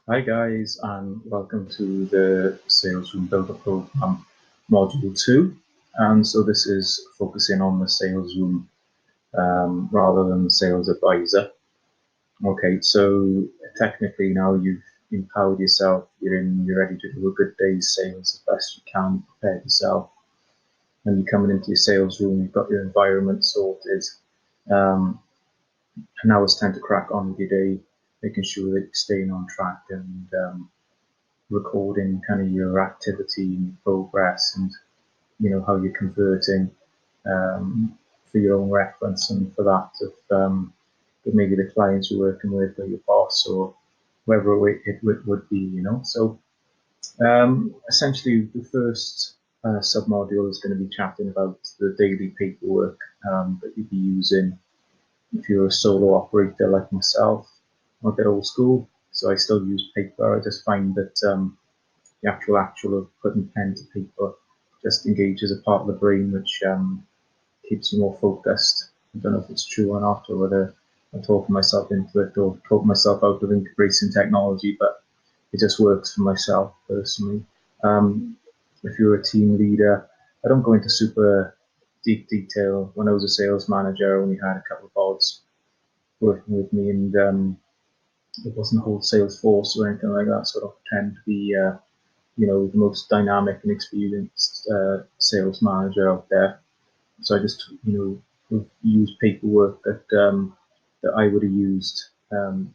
Hi guys, and welcome to the Sales Room Builder Program Module 2. And so this is focusing on the sales room rather than the sales advisor. Okay, so technically now you've empowered yourself, you're ready to do a good day's sales as best you can, prepare yourself. And you're coming into your sales room, you've got your environment sorted. Um, and now it's time to crack on with your day, making sure that you're staying on track and recording kind of your activity and progress and how you're converting for your own reference and for that of maybe the clients you're working with or your boss or whoever it would be. So essentially the first sub-module is going to be chatting about the daily paperwork that you'd be using if you're a solo operator like myself. I'm a bit old school, so I still use paper. I just find that the actual of putting pen to paper just engages a part of the brain which keeps you more focused. I don't know if it's true or not, or whether I'm talking myself into it or talking myself out of embracing technology, but it just works for myself personally. If you're a team leader, I don't go into super deep detail. When I was a sales manager, I only had a couple of odds working with me, and it wasn't a whole sales force or anything like that, so I don't pretend to be the most dynamic and experienced sales manager out there. So I just, used paperwork that I would have used when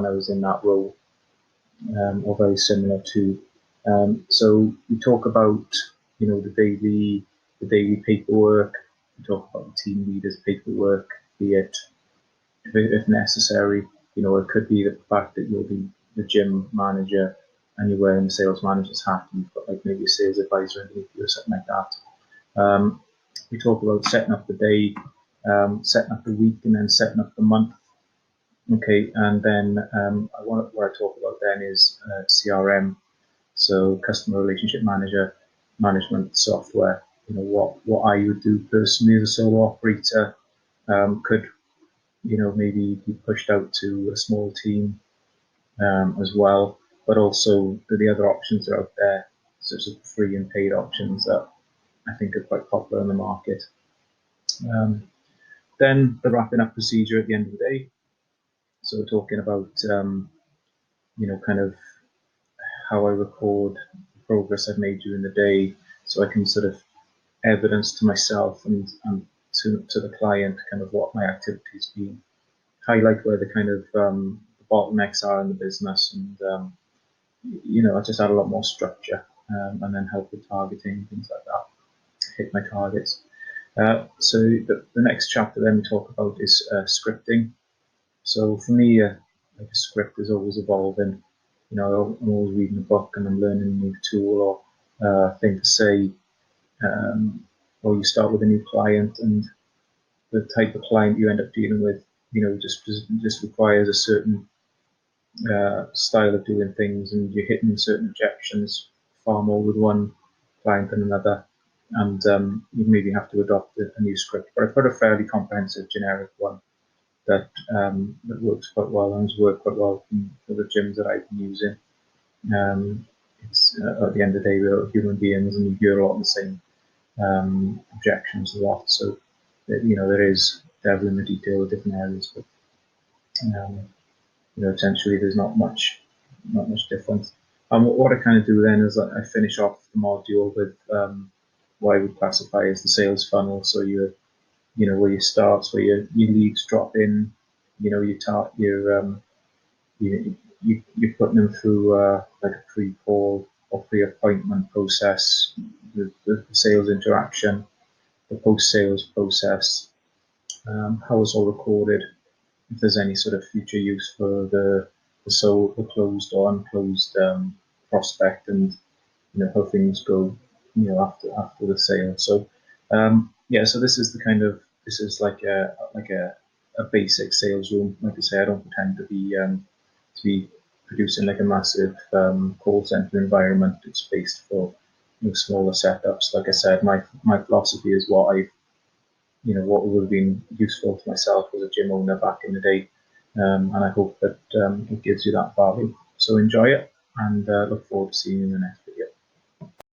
I was in that role, or very similar to. So we talk about, the daily paperwork. We talk about the team leaders' paperwork, be it if necessary. It could be the fact that you'll be the gym manager and you're wearing the sales manager's hat and you've got like maybe a sales advisor underneath you or something like that. We talk about setting up the day, setting up the week, and then setting up the month. Okay, and then what I talk about then is CRM, so customer relationship manager management software. What I would do personally as a solo operator could maybe be pushed out to a small team as well, but also the other options are out there, such as free and paid options that I think are quite popular in the market. Then the wrapping up procedure at the end of the day. So we're talking about, kind of how I record the progress I've made during the day, so I can sort of evidence to myself and to the client kind of what my activity's been, highlight where the kind of bottlenecks are in the business, and I just add a lot more structure, and then help with targeting things like that, hit my targets. So the next chapter then we talk about is scripting. So for me, like a script is always evolving. I'm always reading a book and I'm learning a new tool or thing to say. Or you start with a new client and the type of client you end up dealing with, just requires a certain style of doing things, and you're hitting certain objections far more with one client than another, and you maybe have to adopt a new script. But I've got a fairly comprehensive generic one that works quite well and has worked quite well for the gyms that I've been using. It's at the end of the day, we're human beings, and you hear a lot of the same objections a lot. So there is devil in the detail with different areas, but um, essentially there's not much difference. And what I kind of do then is I finish off the module with what I would classify as the sales funnel. So where you start, where your leads drop in, you're putting them through like a pre-call or pre-appointment process, the sales interaction, the post-sales process, how it's all recorded, if there's any sort of future use for the closed or unclosed prospect, and how things go, after the sale. So so this is like a basic sales room. Like I say, I don't pretend to be producing like a massive call center environment. It's based for smaller setups. Like I said, my philosophy is what would have been useful to myself as a gym owner back in the day. and I hope that it gives you that value. So enjoy it, and look forward to seeing you in the next video.